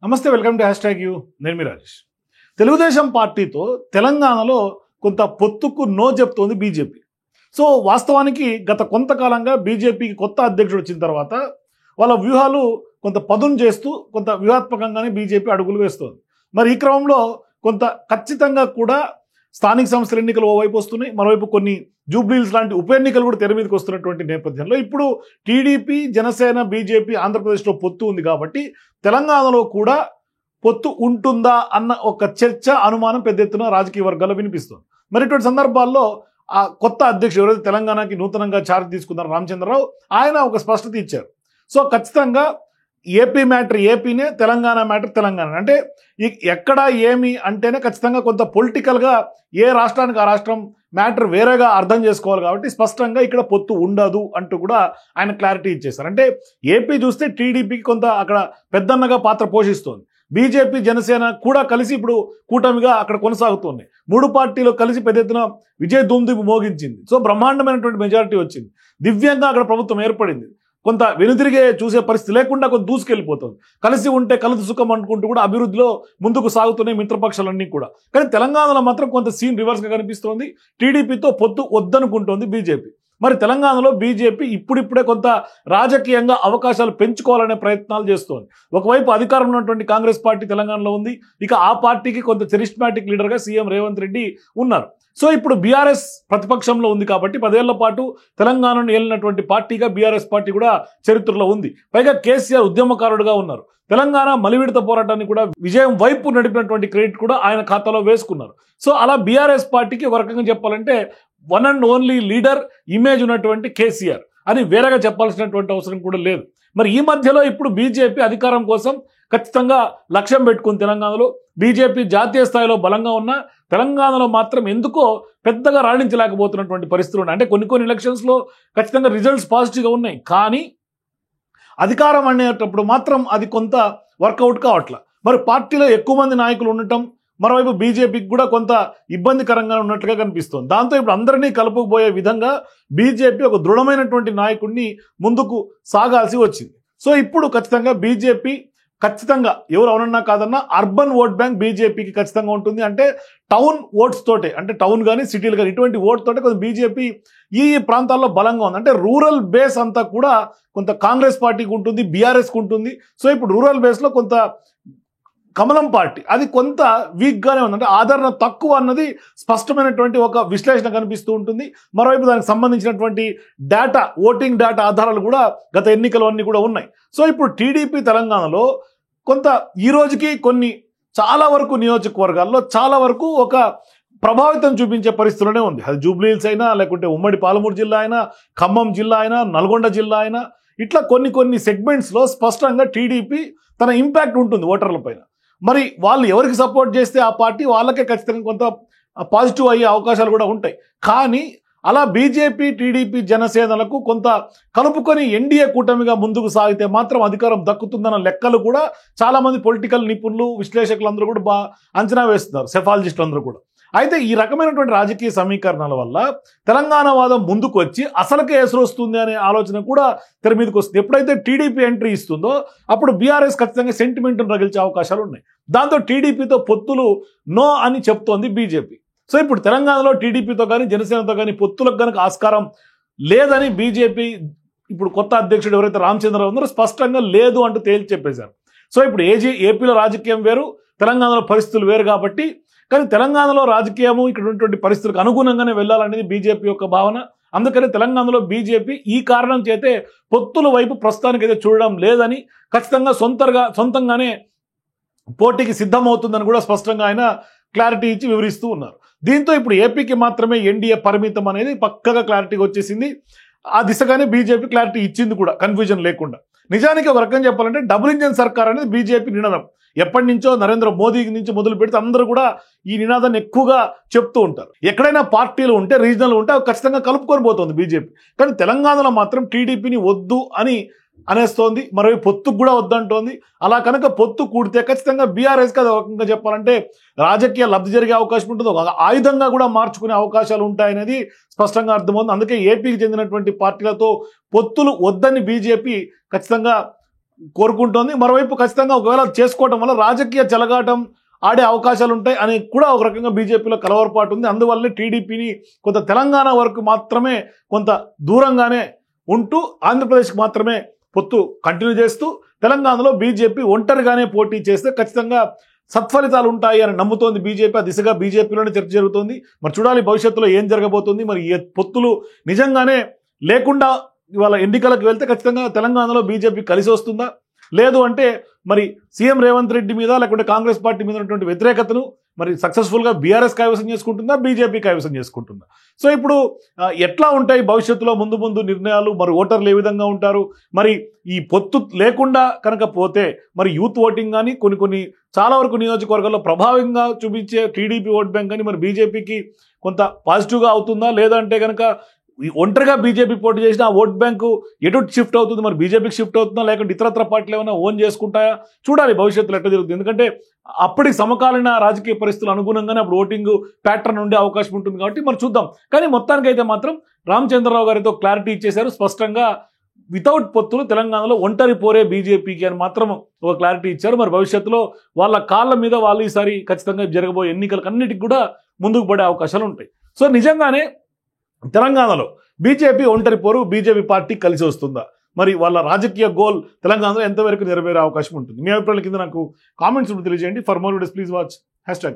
నమస్తే, welcome to #you. నేను మీ రాజేష్. తెలుగుదేశం పార్టీతో తెలంగాణలో కొంత పొత్తుకు నో చెప్తోంది బీజేపీ. సో వాస్తవానికి గత కొంతకాలంగా బీజేపీకి కొత్త అధ్యక్షుడు వచ్చిన తర్వాత వాళ్ళ వ్యూహాలు కొంత పదును చేస్తూ కొంత వ్యూహాత్మకంగానే బీజేపీ అడుగులు వేస్తోంది. మరి ఈ క్రమంలో కొంత ఖచ్చితంగా కూడా స్థానిక సంస్థల ఎన్నికలు ఓవైపు వస్తున్నాయి, మరోవైపు కొన్ని జూబ్లీహిల్స్ లాంటి ఉప ఎన్నికలు కూడా తెర మీదకి వస్తున్నటువంటి నేపథ్యంలో ఇప్పుడు టీడీపీ, జనసేన, బీజేపీ ఆంధ్రప్రదేశ్లో పొత్తు ఉంది కాబట్టి తెలంగాణలో కూడా పొత్తు ఉంటుందా అన్న ఒక చర్చ, అనుమానం పెద్ద ఎత్తున రాజకీయ వర్గాల్లో వినిపిస్తుంది. మరి ఇటువంటి సందర్భాల్లో ఆ కొత్త అధ్యక్షుడు ఎవరైతే తెలంగాణకి నూతనంగా చార్జ్ తీసుకున్నారు రామచంద్రరావు, ఆయన ఒక స్పష్టత ఇచ్చారు. సో ఖచ్చితంగా ఏపీ మ్యాటర్ ఏపీనే, తెలంగాణ మ్యాటర్ తెలంగాణ. అంటే ఎక్కడ ఏమి అంటేనే ఖచ్చితంగా కొంత పొలిటికల్గా ఏ రాష్ట్రానికి ఆ రాష్ట్రం మ్యాటర్ వేరేగా అర్థం చేసుకోవాలి కాబట్టి స్పష్టంగా ఇక్కడ పొత్తు ఉండదు అంటూ కూడా ఆయన క్లారిటీ ఇచ్చేశారు. అంటే ఏపీ చూస్తే టీడీపీకి కొంత అక్కడ పెద్దన్నగా పాత్ర పోషిస్తోంది. బీజేపీ, జనసేన కూడా కలిసి ఇప్పుడు కూటమిగా అక్కడ కొనసాగుతుంది. మూడు పార్టీలు కలిసి పెద్ద ఎత్తున విజయ దుందుబి మోగించింది. సో బ్రహ్మాండమైనటువంటి మెజారిటీ వచ్చింది. దివ్యంగా అక్కడ ప్రభుత్వం ఏర్పడింది. కొంత వెనుదిరిగే చూసే పరిస్థితి లేకుండా కొంత దూసుకెళ్ళిపోతుంది. కలిసి ఉంటే కలదు సుఖం అనుకుంటూ కూడా అభివృద్ధిలో ముందుకు సాగుతున్నాయి మిత్రపక్షాలన్నీ కూడా. కానీ తెలంగాణలో మాత్రం కొంత సీన్ రివర్స్గా కనిపిస్తోంది. టీడీపీతో పొత్తు వద్దనుకుంటోంది బీజేపీ. మరి తెలంగాణలో బీజేపీ ఇప్పుడిప్పుడే కొంత రాజకీయంగా అవకాశాలు పెంచుకోవాలనే ప్రయత్నాలు చేస్తోంది. ఒకవైపు అధికారంలో ఉన్నటువంటి కాంగ్రెస్ పార్టీ తెలంగాణలో ఉంది. ఇక ఆ పార్టీకి కొంత చరిస్మాటిక్ లీడర్గా సీఎం రేవంత్ రెడ్డి ఉన్నారు. సో ఇప్పుడు బీఆర్ఎస్ ప్రతిపక్షంలో ఉంది కాబట్టి 10 ఏళ్ల పాటు తెలంగాణను ఏలినటువంటి పార్టీగా బీఆర్ఎస్ పార్టీ కూడా చరిత్రలో ఉంది. పైగా కేసీఆర్ ఉద్యమకారుడుగా ఉన్నారు. తెలంగాణ మలివిడత పోరాటాన్ని కూడా విజయం వైపు నడిపినటువంటి క్రెడిట్ కూడా ఆయన ఖాతాలో వేసుకున్నారు. సో అలా బీఆర్ఎస్ పార్టీకి ఒక రకంగా చెప్పాలంటే one and only leader image ఉన్నటువంటి కేసీఆర్ అని వేరేగా చెప్పాల్సినటువంటి అవసరం కూడా లేదు. మరి ఈ మధ్యలో ఇప్పుడు బీజేపీ అధికారం కోసం ఖచ్చితంగా లక్ష్యం పెట్టుకుని తెలంగాణలో బీజేపీ జాతీయ స్థాయిలో బలంగా ఉన్న తెలంగాణలో మాత్రం ఎందుకో పెద్దగా రాణించలేకపోతున్నటువంటి పరిస్థితులు ఉన్నాయి. అంటే కొన్ని ఎలక్షన్స్లో ఖచ్చితంగా రిజల్ట్స్ పాజిటివ్గా ఉన్నాయి, కానీ అధికారం అనేటప్పుడు మాత్రం అది కొంత వర్కౌట్ కావట్లా. మరి పార్టీలో ఎక్కువ మంది నాయకులు ఉండటం, మరోవైపు బీజేపీకి కూడా కొంత ఇబ్బందికరంగా ఉన్నట్లుగా కనిపిస్తోంది. దాంతో ఇప్పుడు అందరినీ కలుపుకుపోయే విధంగా బీజేపీ ఒక దృఢమైనటువంటి నాయకుడిని ముందుకు సాగాల్సి వచ్చింది. సో ఇప్పుడు ఖచ్చితంగా బీజేపీ ఖచ్చితంగా ఎవరు అవునన్నా కాదన్నా అర్బన్ ఓట్ బ్యాంక్ బీజేపీకి ఖచ్చితంగా ఉంటుంది. అంటే టౌన్ ఓట్స్ తోటే, అంటే టౌన్ కానీ సిటీలు కానీ ఇటువంటి ఓట్ తోటే కొంత బీజేపీ ఈ ప్రాంతాల్లో బలంగా ఉంది. అంటే రూరల్ బేస్ అంతా కూడా కొంత కాంగ్రెస్ పార్టీకి ఉంటుంది, బీఆర్ఎస్కి ఉంటుంది. సో ఇప్పుడు రూరల్ బేస్లో కొంత కమలం పార్టీ అది కొంత వీక్గానే ఉంది. అంటే ఆదరణ తక్కువ అన్నది స్పష్టమైనటువంటి ఒక విశ్లేషణ కనిపిస్తూ ఉంటుంది. మరోవైపు దానికి సంబంధించినటువంటి డేటా, ఓటింగ్ డేటా ఆధారాలు కూడా గత ఎన్నికలు అన్నీ కూడా ఉన్నాయి. సో ఇప్పుడు టీడీపీ తెలంగాణలో కొంత ఈ రోజుకి కొన్ని చాలా వరకు నియోజకవర్గాల్లో చాలా వరకు ఒక ప్రభావితం చూపించే పరిస్థితుల్లోనే ఉంది. అది జూబ్లీహిల్స్ అయినా, లేకుంటే ఉమ్మడి పాలమూరు జిల్లా అయినా, ఖమ్మం జిల్లా అయినా, నల్గొండ జిల్లా అయినా, ఇట్లా కొన్ని సెగ్మెంట్స్లో స్పష్టంగా టీడీపీ తన ఇంపాక్ట్ ఉంటుంది ఓటర్ల పైన. మరి వాళ్ళు ఎవరికి సపోర్ట్ చేస్తే ఆ పార్టీ వాళ్ళకే ఖచ్చితంగా కొంత పాజిటివ్ అయ్యే అవకాశాలు కూడా ఉంటాయి. కానీ అలా బీజేపీ, టీడీపీ, జనసేనలకు కొంత కలుపుకొని ఎన్డీఏ కూటమిగా ముందుకు సాగితే మాత్రం అధికారం దక్కుతుందన్న లెక్కలు కూడా చాలామంది పొలిటికల్ నిపుణులు, విశ్లేషకులు అందరూ కూడా అంచనా వేస్తున్నారు, సెఫాలజిస్టులు అందరూ కూడా. అయితే ఈ రకమైనటువంటి రాజకీయ సమీకరణాల వల్ల తెలంగాణ వాదం ముందుకు వచ్చి అసలుకే ఎసురు వస్తుంది అనే ఆలోచన కూడా తెర మీదకి వస్తుంది. ఎప్పుడైతే టీడీపీ ఎంట్రీ ఇస్తుందో అప్పుడు బీఆర్ఎస్ ఖచ్చితంగా సెంటిమెంట్ను రగిల్చే అవకాశాలు ఉన్నాయి. దాంతో టీడీపీతో పొత్తులు నో అని చెప్తోంది బీజేపీ. సో ఇప్పుడు తెలంగాణలో టీడీపీతో కానీ జనసేనతో కానీ పొత్తులకు కనుక ఆస్కారం లేదని బీజేపీ ఇప్పుడు కొత్త అధ్యక్షుడు ఎవరైతే రామచంద్రరావు ఉన్నారో స్పష్టంగా లేదు అంటూ తేల్చి చెప్పేశారు. సో ఇప్పుడు ఏపీలో రాజకీయం వేరు, తెలంగాణలో పరిస్థితులు వేరు కాబట్టి, కానీ తెలంగాణలో రాజకీయము ఇక్కడ ఉన్నటువంటి పరిస్థితులకు అనుగుణంగానే వెళ్ళాలనేది బీజేపీ యొక్క భావన. అందుకని తెలంగాణలో బీజేపీ ఈ కారణం చేతే పొత్తుల వైపు ప్రస్తుతానికి అయితే చూడడం లేదని, ఖచ్చితంగా సొంతంగానే పోటీకి సిద్ధమవుతుందని కూడా స్పష్టంగా ఆయన క్లారిటీ ఇచ్చి వివరిస్తూ ఉన్నారు. దీంతో ఇప్పుడు ఏపీకి మాత్రమే ఎన్డీఏ పరిమితం అనేది పక్కగా క్లారిటీగా వచ్చేసింది. ఆ దిశగానే బీజేపీ క్లారిటీ ఇచ్చింది కూడా, కన్ఫ్యూజన్ లేకుండా. నిజానికి ఒక రకంగా చెప్పాలంటే డబుల్ ఇంజన్ సర్కార్ అనేది బీజేపీ నినాదం. ఎప్పటి నుంచో నరేంద్ర మోదీ నుంచి మొదలు పెడితే అందరూ కూడా ఈ నినాదాన్ని ఎక్కువగా చెప్తూ ఉంటారు. ఎక్కడైనా పార్టీలు ఉంటే, రీజనల్ ఉంటే అవి ఖచ్చితంగా కలుపుకొని పోతుంది బీజేపీ. కానీ తెలంగాణలో మాత్రం టీడీపీని వద్దు అని అనేస్తోంది, మరోవైపు పొత్తుకు కూడా వద్దంటోంది. అలా కనుక పొత్తు కూడితే ఖచ్చితంగా బీఆర్ఎస్కి అది ఒక రకంగా చెప్పాలంటే రాజకీయ లబ్ధి జరిగే అవకాశం ఉంటుంది, ఒక ఆయుధంగా కూడా మార్చుకునే అవకాశాలు ఉంటాయనేది స్పష్టంగా అర్థమవుతుంది. అందుకే ఏపీకి చెందినటువంటి పార్టీలతో పొత్తులు వద్దని బీజేపీ ఖచ్చితంగా కోరుకుంటోంది. మరోవైపు ఖచ్చితంగా ఒకవేళ చేసుకోవడం వల్ల రాజకీయ చెలగాటం ఆడే అవకాశాలు ఉంటాయి అని కూడా ఒక రకంగా బీజేపీలో కలవరపాటు ఉంది. అందువల్లనే టీడీపీని కొంత తెలంగాణ వరకు మాత్రమే కొంత దూరంగానే ఉంటూ ఆంధ్రప్రదేశ్కి మాత్రమే పొత్తు కంటిన్యూ చేస్తూ తెలంగాణలో బీజేపీ ఒంటరిగానే పోటీ చేస్తే ఖచ్చితంగా సత్ఫలితాలు ఉంటాయి అని నమ్ముతోంది బీజేపీ. ఆ దిశగా బీజేపీలోనే చర్చ జరుగుతోంది. మరి చూడాలి భవిష్యత్తులో ఏం జరగబోతుంది. మరి ఈ పొత్తులు నిజంగానే లేకుండా ఇవాళ ఎన్నికలకు వెళ్తే ఖచ్చితంగా తెలంగాణలో బీజేపీ కలిసి వస్తుందా, లేదు అంటే మరి సీఎం రేవంత్ రెడ్డి మీద లేకుంటే కాంగ్రెస్ పార్టీ మీద ఉన్నటువంటి వ్యతిరేకతను మరి సక్సెస్ఫుల్గా బీఆర్ఎస్ కైవసం చేసుకుంటుందా, బీజేపీ కైవసం చేసుకుంటుందా? సో ఇప్పుడు ఎట్లా ఉంటాయి భవిష్యత్తులో ముందు నిర్ణయాలు, మరి ఓటర్లు ఏ విధంగా ఉంటారు, మరి ఈ పొత్తు లేకుండా కనుక పోతే మరి యూత్ ఓటింగ్ కానీ కొన్ని చాలా వరకు నియోజకవర్గాల్లో ప్రభావంగా చూపించే టీడీపీ ఓట్ బ్యాంక్ కానీ మరి బీజేపీకి కొంత పాజిటివ్గా అవుతుందా, లేదంటే కనుక ఒంటరిగా బీజేపీ పోటీ చేసిన ఆ ఓట్ బ్యాంకు ఎటు షిఫ్ట్ అవుతుంది, మరి బీజేపీకి షిఫ్ట్ అవుతుందా, లేకుంటే ఇతరత్ర పార్టీలు ఏమైనా ఓన్ చేసుకుంటాయా? చూడాలి భవిష్యత్తులో ఎట్లా జరుగుతుంది. ఎందుకంటే అప్పటికి సమకాలీన రాజకీయ పరిస్థితులు అనుగుణంగానే అప్పుడు ఓటింగ్ ప్యాటర్న్ ఉండే అవకాశం ఉంటుంది కాబట్టి మరి చూద్దాం. కానీ మొత్తానికైతే మాత్రం రామచంద్రరావు గారితో క్లారిటీ ఇచ్చేశారు స్పష్టంగా. వితౌట్ పొత్తులు తెలంగాణలో ఒంటరి పోరే బీజేపీకి అని మాత్రం ఒక క్లారిటీ ఇచ్చారు. మరి భవిష్యత్తులో వాళ్ళ కాళ్ళ మీద వాళ్ళు ఈసారి ఖచ్చితంగా జరగబోయే ఎన్నికలకు అన్నిటికి కూడా ముందుకు పడే అవకాశాలు ఉంటాయి. సో నిజంగానే తెలంగాణలో బీజేపీ ఒంటరి పోరు బీజేపీ పార్టీ కలిసి వస్తుందా, మరి వాళ్ళ రాజకీయ గోల్ తెలంగాణలో ఎంతవరకు నెరవేరే అవకాశం ఉంటుంది? మీ అభిప్రాయాల కింద నాకు కామెంట్స్ తెలియజేయండి. For more videos please watch #.